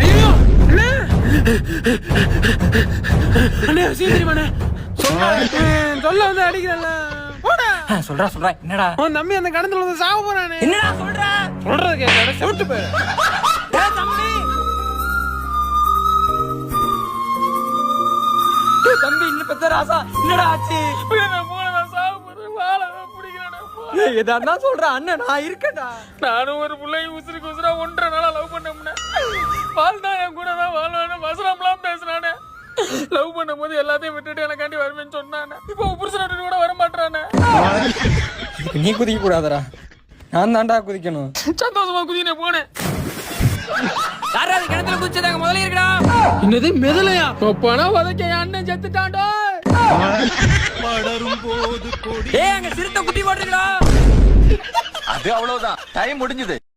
ஐயோ அண்ணே சீக்கிரமாண்ணே சொல்ல வந்து அடிக்கிறல்ல போடா. சொல்றா என்னடா உன் தம்பி அந்த கடத்துல வந்து சாவ போறானே. என்னடா சொல்ற? சொல்றது கேட்க செவிட்டு போயிரு. தம்பி இன்னும் பெத்த ராசா என்னடா ஆச்சு? எதா சொல்ற அண்ணன் நான் இருக்கேன்டா. நானும் ஒரு பிள்ளை உசுருக்கு உசுரா 1.5 நாளா லவ் பண்ண பால் தான் என் கூட தான் வாழ வசனம்லாம் பேசுறானே. லவ் பண்ணும் போது எல்லாத்தையும் விட்டுட்டு எனக்காண்டி வருவேன்னு சொன்னானே. இப்போ புருஷனோட கூட வர மாட்டானே. நீ குதிக்க கூடாதடா, நான் தான்டா குதிக்கணும். சந்தோஷமா குதினே போனேன். யாராவது கிணத்துல குதிச்சதாங்க முதல்ல இருக்கடா. என்னது மெதலையா? பண வதக்க என் அண்ணன் செத்துட்டான்டா. ஏய் அங்க சிறுத்தை குட்டி போட்டுருக்கா. அது அவ்வளவுதான், டைம் முடிஞ்சது.